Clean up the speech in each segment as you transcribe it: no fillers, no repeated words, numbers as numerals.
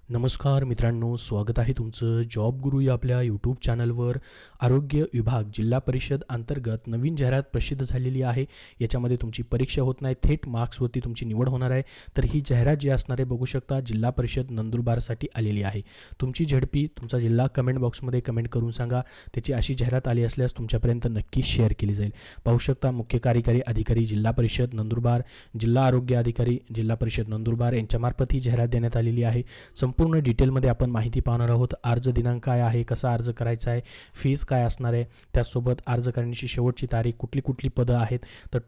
नमस्कार मित्रांनो, स्वागत आहे तुमचं जॉब गुरु या आपल्या यूट्यूब चॅनलवर. आरोग्य विभाग जिल्हा परिषद अंतर्गत नवीन जाहिरात प्रसिद्ध झालेली आहे. याच्यामध्ये तुमची परीक्षा होत नाही, थेट मार्क्सवरती तुमची निवड होणार आहे. तर ही जाहिरात जी असणार आहे बघू शकता, जिल्हा परिषद नंदुरबारसाठी आलेली आहे. तुमची झडपी तुमचा जिल्हा कमेंट बॉक्समध्ये कमेंट करून सांगा. त्याची अशी जाहिरात आली असल्यास तुमच्यापर्यंत नक्की शेअर केली जाईल. पाहू शकता, मुख्य कार्यकारी अधिकारी जिल्हा परिषद नंदुरबार, जिल्हा आरोग्य अधिकारी जिल्हा परिषद नंदुरबार यांच्यामार्फत ही जाहिरात देण्यात आलेली आहे. संपूर्ण डिटेलमध्ये आपण माहिती पाहणार आहोत. अर्ज दिनांक काय आहे, कसा अर्ज करायचा आहे, फीस काय असणार आहे, त्याचसोबत अर्ज करण्याची शेवटची तारीख, कुठली पदं आहेत, तर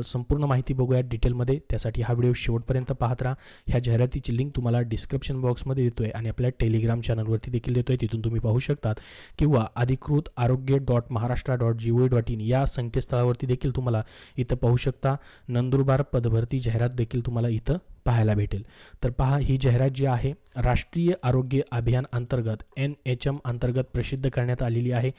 संपूर्ण माहिती बघूया डिटेलमध्ये. त्यासाठी हा व्हिडिओ शेवटपर्यंत पाहत राहा. ह्या जाहिरातीची लिंक तुम्हाला डिस्क्रिप्शन बॉक्समध्ये देतोय आणि आपल्या टेलिग्राम चॅनलवरती देखील देतोय, तिथून तुम्ही पाहू शकतात. किंवा अधिकृत आरोग्य.महाराष्ट्र.gov.in या संकेतस्थळावरती देखील तुम्हाला इथं पाहू शकता. नंदुरबार पदभरती जाहिरात देखील तुम्हाला इथं पाहायला भेटेल. तर पहा, ही जाहिरात जी आहे राष्ट्रीय आरोग्य अभियान अंतर्गत NHM अंतर्गत प्रसिद्ध करण्यात आलेली आहे.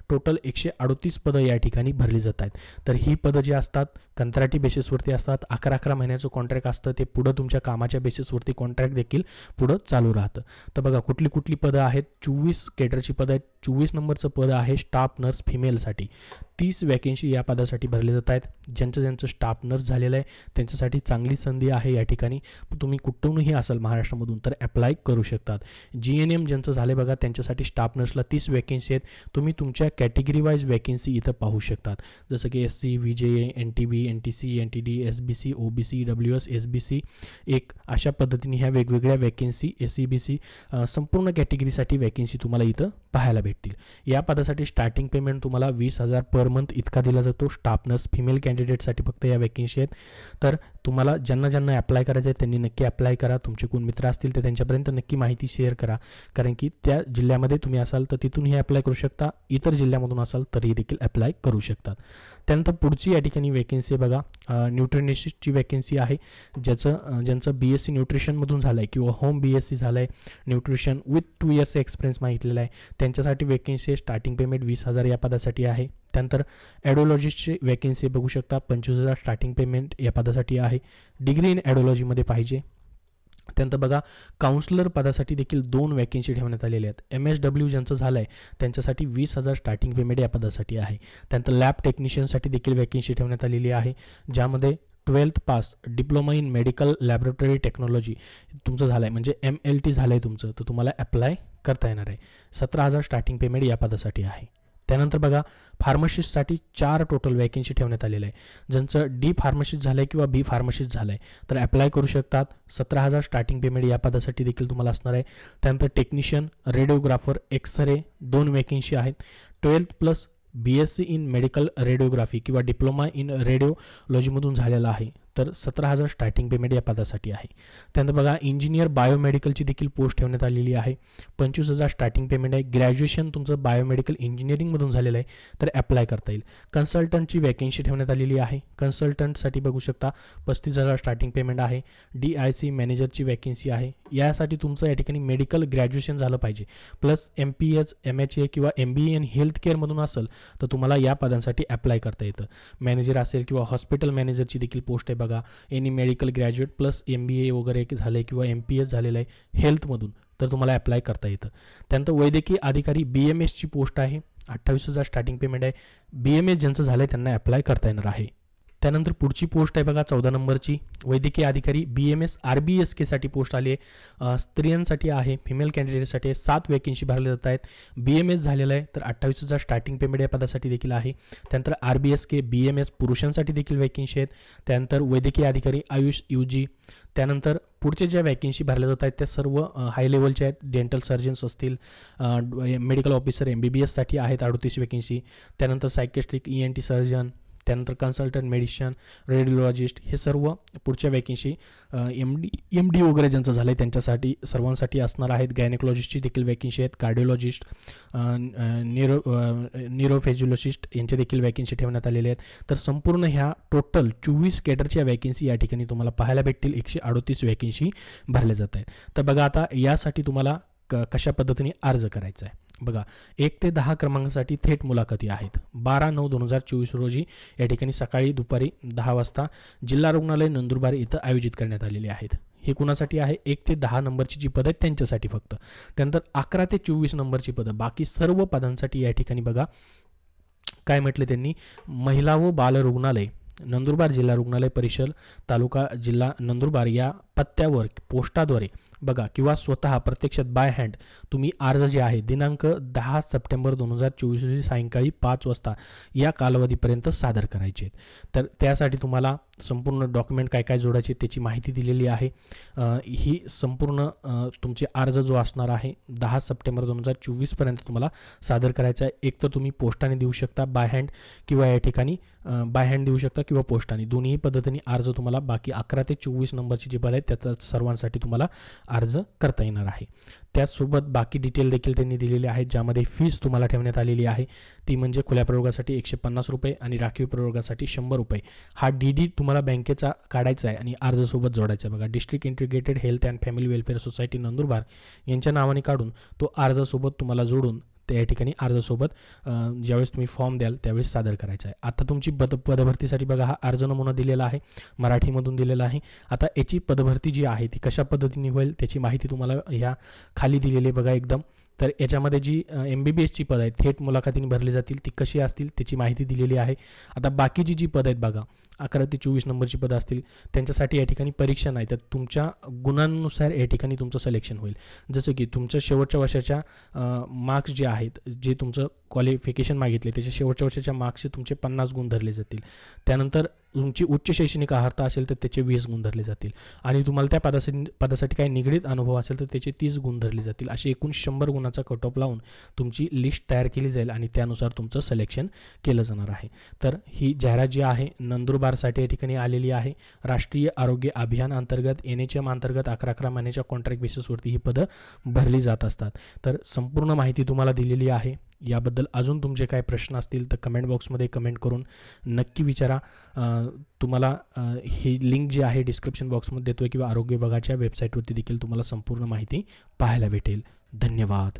टोटल 138 पदं या ठिकाणी भरली जात आहेत. तर ही पदं जी असतात कंत्राटी बेसिसवरती असतात. 11 महिन्याचं कॉन्ट्रॅक्ट असतं, ते पुढं तुमच्या कामाच्या बेसिसवरती कॉन्ट्रॅक्ट देखील पुढं चालू राहतं. तर बघा कुठली पदं आहेत. 24 केडरची पदं आहेत. 24 नंबरचं पद आहे स्टाफ नर्स फिमेलसाठी. 30 वॅकेन्सी या पदासाठी भरले जात आहेत. ज्यांचं स्टाफ नर्स झालेलं आहे त्यांच्यासाठी चांगली संधी आहे या ठिकाणी. तुम्ही कुठूनही असाल महाराष्ट्रामधून तर अप्लाय करू शकतात. GNM ज्यांचं झालं बघा त्यांच्यासाठी स्टाफ नर्सला 30 वॅकेन्सी आहेत. तुम्ही तुमच्या कॅटेगरी वाईज वॅकेन्सी इथं पाहू शकतात. जसं की SC, VJ, NTB, NTC, NTD, SBC, OBC, WS, SBC 1 अशा पद्धतीने ह्या वेगवेगळ्या वॅकेन्सी SEBC संपूर्ण कॅटेगरीसाठी वॅकेन्सी तुम्हाला इथं पाहायला भेटतील. या पदासाठी स्टार्टिंग पेमेंट तुम्हाला 20,000 पर मंथ इतका दिला जातो. स्टाफ नर्स फिमेल कॅन्डिडेटसाठी फक्त या वॅकेन्सी आहेत. तर तुम्हाला ज्यांना अप्लाय करायचं आहे त्यांनी नक्की अप्लाय करा. तुमचे कोण मित्र असतील तर त्यांच्यापर्यंत नक्की माहिती शेअर करा, कारण की त्या जिल्ह्यामध्ये तुम्ही असाल तर तिथूनही अप्लाय करू शकता. इतर जिल्ह्यामधून असाल तरीही देखील अप्लाय करू शकतात. त्यानंतर पुढची या ठिकाणी वॅकेन्सी बघा, न्यूट्रिनिस्टची वॅकेन्सी आहे. ज्यांचं BSc न्यूट्रिशनमधून झालं आहे किंवा होम BSc झालं आहे, न्यूट्रिशन विथ 2 इयर्स एक्सपिरियन्स मागितलेला आहे, त्यांच्यासाठी वॅकेन्सी स्टार्टिंग पेमेंट 20,000 या पदासाठी आहे. त्यानंतर ॲडोलॉजिस्टची वॅकेन्सी बघू शकता, 25,000 स्टार्टिंग पेमेंट या पदासाठी आहे. डिग्री इन ॲडोलॉजीमध्ये पाहिजे. त्यानंतर बघा, काउन्सलर पदासाठी देखील 2 वॅकेन्सी ठेवण्यात आलेल्या आहेत. MSW ज्यांचं झालं आहे त्यांच्यासाठी 20,000 स्टार्टिंग पेमेंट या पदासाठी आहे. त्यानंतर लॅब टेक्निशियनसाठी देखील वॅकेन्सी ठेवण्यात आलेली आहे, ज्यामध्ये 12th pass diploma in medical laboratory technology तुमचं झालं आहे, म्हणजे MLT झालं आहे तुमचं, तर तुम्हाला अप्लाय करता येणार आहे. 17,000 स्टार्टिंग पेमेंट या पदासाठी आहे. त्यानंतर बघा, फार्मसिस्टसाठी 4 टोटल वॅकेन्सी ठेवण्यात आलेलं आहे. ज्यांचं D फार्मसिस्ट झालं आहे किंवा B फार्मसिस्ट झालं आहे तर अप्लाय करू शकतात. 17,000 स्टार्टिंग पेमेंट या पदासाठी देखील तुम्हाला असणार आहे. त्यानंतर टेक्निशियन, रेडिओग्राफर, एक्सरे 2 वॅकेन्सी आहेत. 12th+ BSc इन मेडिकल रेडिओग्राफी किंवा डिप्लोमा इन रेडिओलॉजीमधून झालेला आहे, तर 17,000 स्टार्टिंग पेमेंट या पदासाठी आहे. त्यानंतर बघा, इंजिनियर बायोमेडिकलची देखील पोस्ट ठेवण्यात आलेली आहे. 25,000 स्टार्टिंग पेमेंट आहे. ग्रॅज्युएशन तुमचं बायोमेडिकल इंजिनिअरिंगमधून झालेलं आहे तर अप्लाय करता येईल. कन्सल्टंटची वॅकेन्सी ठेवण्यात आलेली आहे. कन्सल्टंटसाठी बघू शकता 35,000 स्टार्टिंग पेमेंट आहे. DIC मॅनेजरची वॅकेन्सी आहे. यासाठी तुमचं या ठिकाणी मेडिकल ग्रॅज्युएशन झालं पाहिजे, प्लस MPH, MHA किंवा MBA इन हेल्थ केअरमधून असेल तर तुम्हाला या पदांसाठी अप्लाय करता येतं. मॅनेजर असेल किंवा हॉस्पिटल मॅनेजरची देखील पोस्ट आहे बघा. Any medical graduate plus MBA वगैरे झालं आहे किंवा MPH झालेलं आहे हेल्थमधून तर तुम्हाला अप्लाय करता येतं. त्यानंतर वैद्यकीय अधिकारी BMSची पोस्ट आहे. 28,000 स्टार्टिंग पेमेंट आहे. BMS ज्यांचं झालं आहे त्यांना अप्लाय करता येणार आहे. त्यानंतर पुढची पोस्ट आहे बघा 14 नंबरची, वैद्यकीय अधिकारी BMS RBSKसाठी पोस्ट आली आहे. स्त्रियांसाठी आहे, फिमेल कॅन्डिडेटसाठी 7 वॅकेन्सी भरल्या जात आहेत. BMS झालेलं आहे तर 28,000 स्टार्टिंग पेमेंट या पदासाठी देखील आहे. त्यानंतर RBSK BMS पुरुषांसाठी देखील वॅकेन्सी आहेत. त्यानंतर वैद्यकीय अधिकारी आयुष UG. त्यानंतर पुढचे ज्या वॅकेन्सी भरल्या जात आहेत त्या सर्व हाय लेवलच्या आहेत. डेंटल सर्जन्स असतील, मेडिकल ऑफिसर MBBS साठी आहेत 38 वॅकेन्सी. त्यानंतर सायकेट्रिक ENT सर्जन, त्यानंतर कन्सल्टंट मेडिशन, रेडिओलॉजिस्ट, हे सर्व पुढच्या वॅकेन्सी MD वगैरे ज्यांचं झालं आहे त्यांच्यासाठी सर्वांसाठी असणार आहेत. गायनेकोलॉजिस्टची देखील वॅकेन्सी आहेत. कार्डिओलॉजिस्ट, न्यूरोफिजिओलॉजिस्ट यांचे देखील वॅकेन्सी ठेवण्यात आलेले आहेत. तर संपूर्ण ह्या टोटल 24 कॅडरच्या वॅकेन्सी या ठिकाणी तुम्हाला पाहायला भेटतील. 138 वॅकेन्सी भरल्या जात आहेत. तर बघा, आता यासाठी तुम्हाला कशा पद्धतीने अर्ज करायचा आहे बघा. 1 ते 10 क्रमांकासाठी थेट मुलाखती आहेत. 12/9/2024 रोजी या ठिकाणी सकाळी दुपारी 10 वाजता जिल्हा रुग्णालय नंदुरबार इथं आयोजित करण्यात आलेले आहेत. हे कुणासाठी आहे? 1 ते 10 नंबरची जी पदं आहेत त्यांच्यासाठी फक्त. त्यानंतर 11 ते 24 नंबरची पदं, बाकी सर्व पदांसाठी या ठिकाणी बघा काय म्हटले त्यांनी, महिला व बाल रुग्णालय, नंदुरबार जिल्हा रुग्णालय परिषद, तालुका जिल्हा नंदुरबार या पत्त्यावर पोस्टाद्वारे बघा किंवा स्वतः प्रत्यक्षात बाय हँड तुम्ही अर्ज जे आहे दिनांक 10 सप्टेंबर 2024 रोजी सायंकाळी 5 वाजता या कालावधीपर्यंत सादर करायचे आहेत. तर त्यासाठी तुम्हाला संपूर्ण डॉक्युमेंट काय काय जोडायचे त्याची माहिती दिलेली आहे. ही संपूर्ण तुमचे अर्ज जो असणार आहे 10 सप्टेंबर 2024 पर्यंत तुम्हाला सादर करायचा आहे. एक तर तुम्ही पोस्टाने देऊ शकता बाय हँड किंवा या ठिकाणी बाय हँड देऊ शकता किंवा पोस्टाने, दोन्ही पद्धतीने अर्ज तुम्हाला बाकी 11 ते 24 नंबरची जी पद आहेत त्याचा सर्वांसाठी तुम्हाला अर्ज करता येणार आहे. त्याचसोबत बाकी डिटेल देखील त्यांनी दिलेले आहेत, ज्यामध्ये फीस तुम्हाला ठेवण्यात आलेली आहे. ती म्हणजे खुल्या प्रयोगासाठी 150 रुपये आणि राखीव प्रयोगासाठी 100 रुपये. हा DD तुम्हाला बँकेचा काढायचा आहे आणि अर्जासोबत जोडायचा आहे. बघा, district integrated health and family welfare society Nandurbar यांच्या नावाने काढून तो अर्जासोबत तुम्हाला जोडून त्या ठिकाणी अर्जासोबत ज्यावेळेस तुम्ही फॉर्म द्याल त्यावेळेस सादर करायचा आहे. आता तुमची पदभरतीसाठी बघा हा अर्ज नमुना दिलेला आहे, मराठीमधून दिलेला आहे. आता याची पदभरती जी आहे ती कशा पद्धतीने होईल त्याची माहिती तुम्हाला ह्या खाली दिलेली आहे बघा एकदम. तर याच्यामध्ये जी MBBSची पद आहेत थेट मुलाखतीने भरली जातील, ती कशी असतील त्याची माहिती दिलेली आहे. आता बाकीची जी पद आहेत बघा 11 ते 24 नंबरची पदं असतील त्यांच्यासाठी या ठिकाणी परीक्षा नाही, तर तुमच्या गुणांनुसार या ठिकाणी तुमचं सिलेक्शन होईल. जसं की तुमच्या शेवटच्या वर्षाच्या मार्क्स जे आहेत, जे तुमचं क्वालिफिकेशन मागितले त्याच्या शेवटच्या वर्षाच्या मार्क्सचे तुमचे 50 गुण धरले जातील. त्यानंतर तुमची उच्च शैक्षणिक अर्हता असेल तर त्याचे 20 गुण धरले जातील आणि तुम्हाला त्या पदासाठी काही निगडीत अनुभव असेल तर त्याचे 30 गुण धरले जातील. असे एकूण 100 गुणाचा कट ऑफ लावून तुमची लिस्ट तयार केली जाईल आणि त्यानुसार तुमचं सिलेक्शन केलं जाणार आहे. तर ही जाहिरात जी आहे नंदुरबारसाठी या ठिकाणी आलेली आहे. राष्ट्रीय आरोग्य अभियान अंतर्गत NHM अंतर्गत 11 महिन्याच्या कॉन्ट्रॅक्ट बेसिसवरती ही पदं भरली जात असतात. तर संपूर्ण माहिती तुम्हाला दिलेली आहे. याबद्दल अजून तुमचे काय प्रश्न असतील तर कमेंट बॉक्समध्ये कमेंट करून नक्की विचारा. तुम्हाला ही लिंक जी आहे डिस्क्रिप्शन बॉक्समध्ये देतो आहे किंवा आरोग्य विभागाच्या वेबसाईटवरती देखील तुम्हाला संपूर्ण माहिती पाहायला भेटेल. धन्यवाद.